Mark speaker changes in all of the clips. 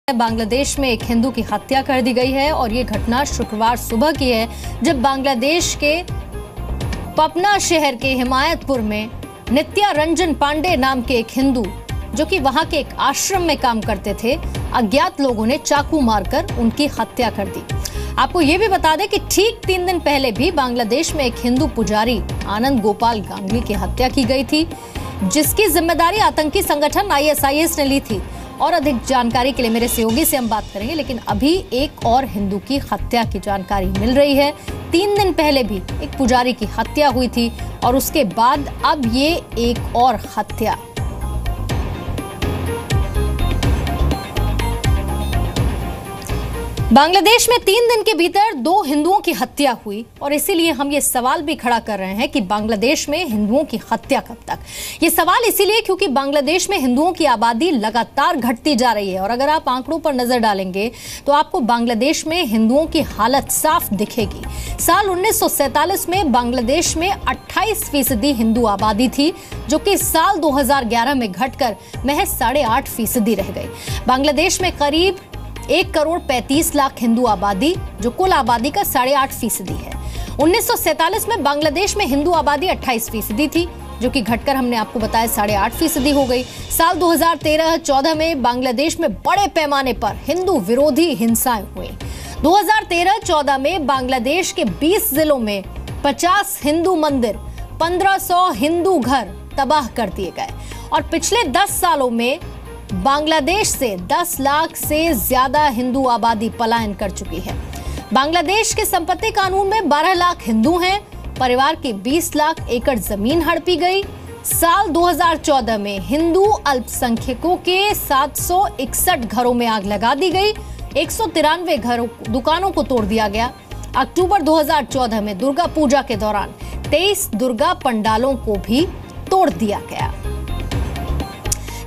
Speaker 1: बांग्लादेश में एक हिंदू की हत्या कर दी गई है और ये घटना शुक्रवार सुबह की है, जब बांग्लादेश के पपना शहर के हिमायतपुर में नित्या रंजन पांडे नाम के एक हिंदू, जो कि वहां के एक आश्रम में काम करते थे, अज्ञात लोगों ने चाकू मारकर उनकी हत्या कर दी। आपको ये भी बता दें कि ठीक 3 दिन पहले भी बांग्लादेश में एक हिंदू पुजारी आनंद गोपाल गांगुली की हत्या की गई थी, जिसकी जिम्मेदारी आतंकी संगठन आईएसआईएस ने ली थी। और अधिक जानकारी के लिए मेरे सहयोगी से हम बात करेंगे, लेकिन अभी एक और हिंदू की हत्या की जानकारी मिल रही है। 3 दिन पहले भी एक पुजारी की हत्या हुई थी और उसके बाद अब ये एक और हत्या। बांग्लादेश में 3 दिन के भीतर 2 हिंदुओं की हत्या हुई और इसीलिए हम ये सवाल भी खड़ा कर रहे हैं कि बांग्लादेश में हिंदुओं की हत्या कब तक। ये सवाल इसीलिए क्योंकि बांग्लादेश में हिंदुओं की आबादी लगातार घटती जा रही है और अगर आप आंकड़ों पर नजर डालेंगे तो आपको बांग्लादेश में हिंदुओं की हालत साफ दिखेगी। साल 1947 में बांग्लादेश में 28% हिंदू आबादी थी, जो कि साल 2011 में घटकर महज 8.5% रह गई। बांग्लादेश में करीब 1,35,00,000 हिंदू आबादी, जो कुल आबादी का 8.5% है। 1947 में बांग्लादेश में हिंदू आबादी 28% थी, जो कि घटकर हमने आपको बताया 8.5% हो गई। साल 2013-14 में बांग्लादेश में बड़े पैमाने पर हिंदू विरोधी हिंसाएं हुई। 2013-14 में बांग्लादेश के 20 जिलों में 50 हिंदू मंदिर, 1500 हिंदू घर तबाह कर दिए गए और पिछले 10 सालों में बांग्लादेश से 10 लाख से ज्यादा हिंदू आबादी पलायन कर चुकी है। बांग्लादेश के संपत्ति कानून में 12 लाख हिंदू हैं, परिवार की 20 लाख एकड़ जमीन हड़पी गई। साल 2014 में हिंदू अल्पसंख्यकों के 761 घरों में आग लगा दी गई, 193 घरों दुकानों को तोड़ दिया गया। अक्टूबर 2014 में दुर्गा पूजा के दौरान 23 दुर्गा पंडालों को भी तोड़ दिया गया।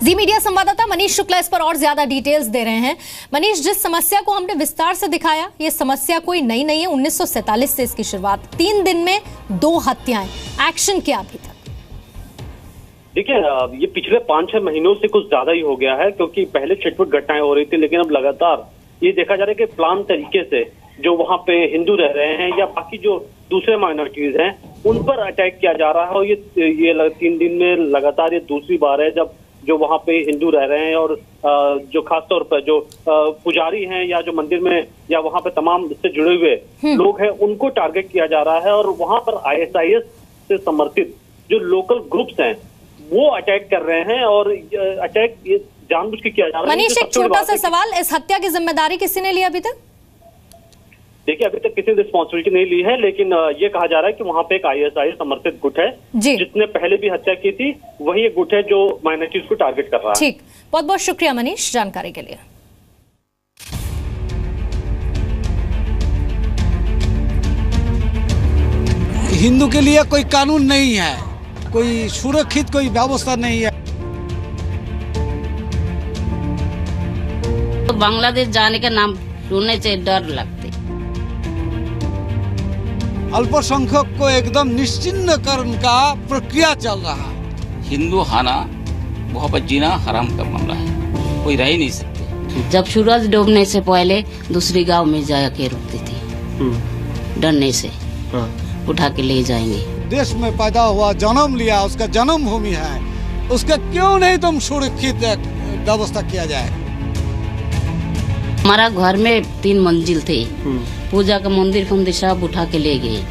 Speaker 1: जी मीडिया संवाददाता मनीष शुक्ला इस पर और ज्यादा डिटेल्स दे रहे हैं। मनीष, जिस समस्या को हमने विस्तार से दिखाया, ये समस्या कोई नई नहीं है। 1947 से इसकी शुरुआत, 3 दिन में 2 हत्याएं, एक्शन क्या अभी तक?
Speaker 2: देखिए, ये पिछले 5-6 महीनों से कुछ ज्यादा ही हो गया है, क्योंकि पहले छिटपुट घटनाएं हो रही थी, लेकिन अब लगातार ये देखा जा रहा है कि प्लान तरीके से जो वहाँ पे हिंदू रह रहे हैं या बाकी जो दूसरे माइनॉरिटीज हैं, उन पर अटैक किया जा रहा है। और ये 3 दिन में लगातार ये दूसरी बार है जब जो वहाँ पे हिंदू रह रहे हैं और जो खासतौर पर जो पुजारी हैं या जो मंदिर में या वहाँ पे तमाम इससे जुड़े हुए लोग हैं, उनको टारगेट किया जा रहा है। और वहाँ पर आईएसआईएस से समर्थित जो लोकल ग्रुप्स हैं वो अटैक कर रहे हैं और अटैक ये जानबूझ के किया जा रहा है।
Speaker 1: मनीष, एक छोटा सा सवाल, इस हत्या की जिम्मेदारी किसी ने ली अभी तक?
Speaker 2: देखिए, अभी तक किसी ने रिस्पॉन्सिबिलिटी नहीं ली है, लेकिन ये कहा जा रहा है कि वहाँ पे एक आईएसआईएस समर्थित गुट है जिसने पहले भी हत्या की थी, वही एक गुट है जो माइनॉरिटीज को टारगेट कर रहा है।
Speaker 1: ठीक, बहुत बहुत शुक्रिया मनीष जानकारी के लिए।
Speaker 3: हिंदू के लिए कोई कानून नहीं है, कोई सुरक्षित कोई व्यवस्था नहीं है।
Speaker 4: तो बांग्लादेश जाने का नाम सुनने से डर लगता।
Speaker 3: अल्पसंख्यक को एकदम निश्चिन्न करने का प्रक्रिया चल रहा है।
Speaker 5: हिंदू खाना वहाँ पर जीना हराम का मामला है, कोई रह ही नहीं सकते।
Speaker 4: जब सूरज डूबने से पहले दूसरी गांव में जाके रुकती थी, डरने से उठा के ले जाएंगे।
Speaker 3: देश में पैदा हुआ, जन्म लिया, उसका जन्मभूमि है, उसका क्यों नहीं तुम सुरक्षित व्यवस्था किया जाए।
Speaker 4: हमारा घर में 3 मंजिल थे, पूजा का मंदिर फंदिर सब उठा के ले गए।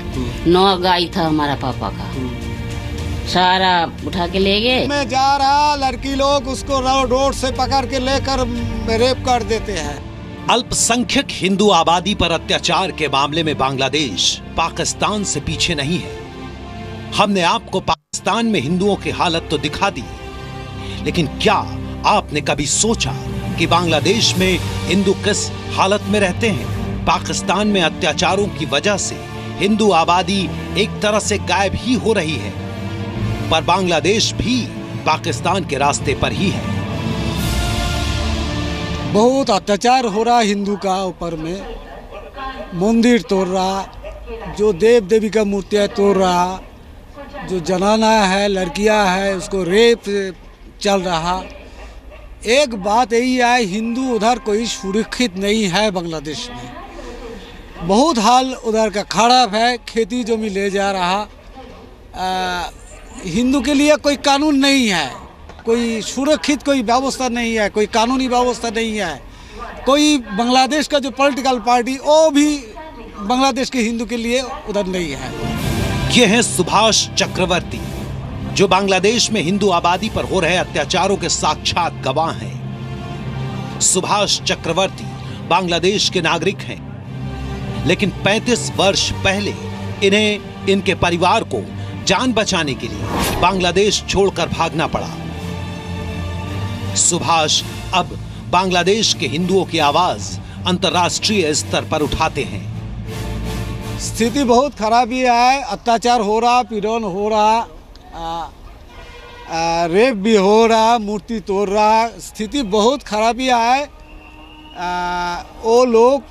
Speaker 4: 9 गाय था हमारा पापा का, सारा उठा के ले गए।
Speaker 3: मैं जा रहा, लड़की लोग उसको रोड से पकड़ के लेकर रेप कर देते हैं।
Speaker 6: अल्पसंख्यक हिंदू आबादी पर अत्याचार के मामले में बांग्लादेश पाकिस्तान से पीछे नहीं है। हमने आपको पाकिस्तान में हिंदुओं की हालत तो दिखा दी, लेकिन क्या आपने कभी सोचा कि बांग्लादेश में हिंदू किस हालत में रहते हैं? पाकिस्तान में अत्याचारों की वजह से हिंदू आबादी एक तरह से गायब ही हो रही है, पर बांग्लादेश भी पाकिस्तान के रास्ते पर ही है।
Speaker 3: बहुत अत्याचार हो रहा हिंदू का ऊपर में, मंदिर तोड़ रहा, जो देव देवी का मूर्तियां तोड़ रहा, जो जनाना है, लड़कियां है, उसको रेप चल रहा। एक बात यही है, हिंदू उधर कोई सुरक्षित नहीं है। बांग्लादेश में बहुत हाल उधर का खराब है। खेती जमी ले जा रहा, हिंदू के लिए कोई कानून नहीं है, कोई सुरक्षित कोई व्यवस्था नहीं है, कोई कानूनी व्यवस्था नहीं है। कोई बांग्लादेश का जो पॉलिटिकल पार्टी वो भी बांग्लादेश के हिंदू के लिए उधर नहीं है।
Speaker 6: ये हैं सुभाष चक्रवर्ती, जो बांग्लादेश में हिंदू आबादी पर हो रहे अत्याचारों के साक्षात गवाह हैं। सुभाष चक्रवर्ती बांग्लादेश के नागरिक हैं, लेकिन 35 वर्ष पहले इन्हें इनके परिवार को जान बचाने के लिए बांग्लादेश छोड़कर भागना पड़ा। सुभाष अब बांग्लादेश के हिंदुओं की आवाज अंतर्राष्ट्रीय स्तर पर उठाते हैं।
Speaker 3: स्थिति बहुत खराब ही है, अत्याचार हो रहा, पीड़न हो रहा, रेप भी हो रहा, मूर्ति तोड़ रहा, स्थिति बहुत खराब ही है। वो लोग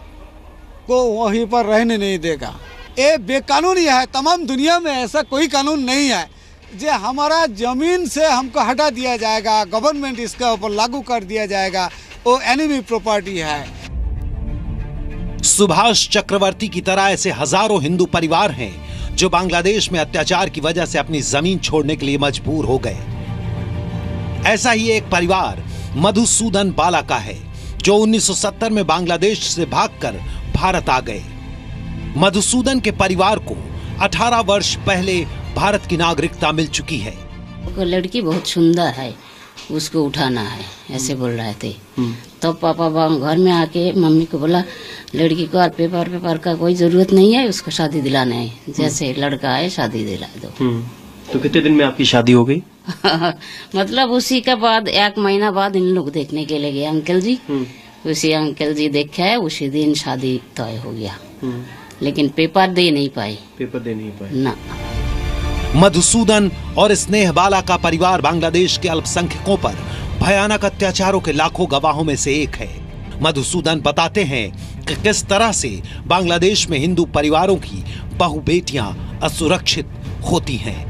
Speaker 3: को वहीं पर रहने नहीं देगा। ये बेकानूनी है। तमाम दुनिया में ऐसा कोई कानून नहीं है जो हमारा जमीन से हमको हटा दिया जाएगा, गवर्नमेंट इसका ऊपर लागू कर दिया जाएगा, वो एनिमी प्रॉपर्टी है।
Speaker 6: सुभाष चक्रवर्ती की तरह ऐसे हजारों हिंदू परिवार हैं जो बांग्लादेश में अत्याचार की वजह से अपनी जमीन छोड़ने के लिए मजबूर हो गए। ऐसा ही एक परिवार मधुसूदन बाला का है, जो 1970 में बांग्लादेश से भागकर भारत आ गए। मधुसूदन के परिवार को 18 वर्ष पहले भारत की नागरिकता मिल चुकी है।
Speaker 4: लड़की बहुत सुंदर है, उसको उठाना है, ऐसे बोल रहे थे। तो पापा घर में आके मम्मी को बोला, लड़की को और पेपर का कोई जरूरत नहीं है, उसको शादी दिलाना है, जैसे लड़का है शादी दिला दो।
Speaker 7: तो कितने दिन में आपकी शादी हो गई?
Speaker 4: मतलब उसी के बाद 1 महीना बाद इन लोग देखने के लिए गए अंकल जी। उसी अंकल जी देखे, उसी दिन शादी तय हो गया। लेकिन पेपर दे नहीं पाए ना।
Speaker 6: मधुसूदन और स्नेह बाला का परिवार बांग्लादेश के अल्पसंख्यकों पर भयानक अत्याचारों के लाखों गवाहों में से एक है। मधुसूदन बताते हैं कि किस तरह से बांग्लादेश में हिंदू परिवारों की बहु बेटियां असुरक्षित होती हैं।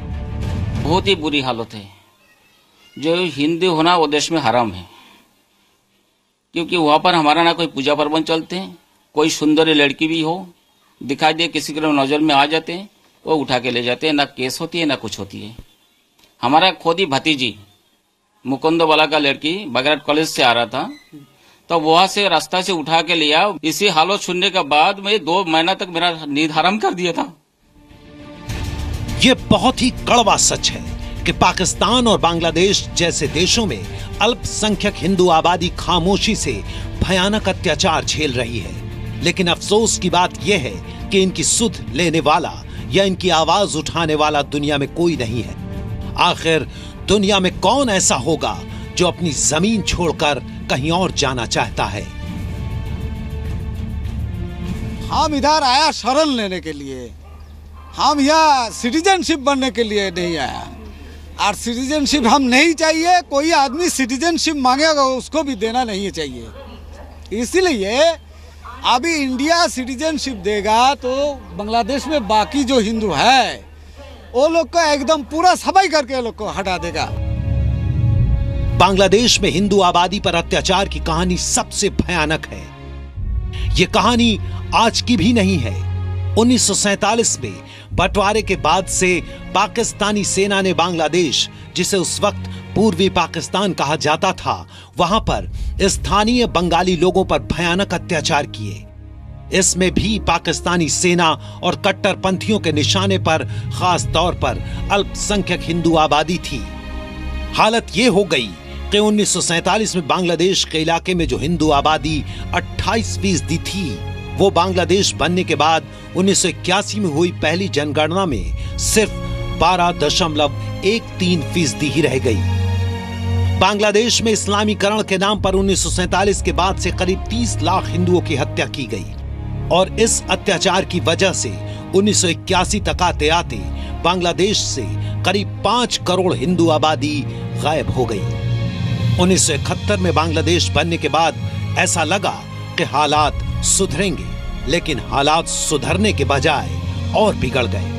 Speaker 5: बहुत ही बुरी हालत है। जो हिंदू होना वो देश में हराम है, क्योंकि वहाँ पर हमारा ना कोई पूजा पर्वन चलते हैं, कोई सुंदर लड़की भी हो दिखाई दे किसी के नजर में आ जाते हैं, वो उठा के ले जाते हैं, ना केस होती है ना कुछ होती है। हमारा खुद ही भतीजी मुकुंद वाला का लड़की बगैरट कॉलेज से आ रहा था, तो वहां से रास्ता से उठा के लिया। इसी हालत सुनने के बाद मैं 2 महीना तक मेरा नींद हराम कर दिया था।
Speaker 6: ये बहुत ही कड़वा सच है कि पाकिस्तान और बांग्लादेश जैसे देशों में अल्पसंख्यक हिंदू आबादी खामोशी से भयानक अत्याचार झेल रही है। लेकिन अफसोस की बात यह है कि इनकी सुध लेने वाला या इनकी आवाज उठाने वाला दुनिया में कोई नहीं है। आखिर दुनिया में कौन ऐसा होगा जो अपनी जमीन छोड़कर कहीं और जाना चाहता है?
Speaker 3: हम इधर आया शरण लेने के लिए, हम यहाँ सिटीजनशिप बनने के लिए नहीं आया। और सिटीजनशिप हम नहीं चाहिए, कोई आदमी सिटीजनशिप मांगेगा उसको भी देना नहीं चाहिए। इसीलिए अभी इंडिया सिटीजनशिप देगा तो बांग्लादेश में बाकी जो हिंदू है वो लोग को एकदम पूरा सफाई करके लोग को हटा देगा।
Speaker 6: बांग्लादेश में हिंदू आबादी पर अत्याचार की कहानी सबसे भयानक है। ये कहानी आज की भी नहीं है। 1947 में बंटवारे के बाद से पाकिस्तानी सेना ने बांग्लादेश, जिसे उस वक्त पूर्वी पाकिस्तान कहा जाता था, वहां पर स्थानीय बंगाली लोगों पर भयानक अत्याचार किए। इसमें भी पाकिस्तानी सेना और कट्टरपंथियों के निशाने पर खास तौर पर अल्पसंख्यक हिंदू आबादी थी। हालत यह हो गई कि 1947 में बांग्लादेश के इलाके में जो हिंदू आबादी 28% थी, वो बांग्लादेश बनने के बाद 1981 में हुई पहली जनगणना में सिर्फ 12.13% ही रह गई। बांग्लादेश में इस्लामीकरण के नाम पर 1947 के बाद से करीब 30 लाख हिंदुओं की हत्या की गई और इस अत्याचार की वजह से 1981 तक आते आते बांग्लादेश से करीब 5 करोड़ हिंदू आबादी गायब हो गई। 1971 में बांग्लादेश बनने के बाद ऐसा लगा कि हालात सुधरेंगे, लेकिन हालात सुधरने के बजाय और बिगड़ गए।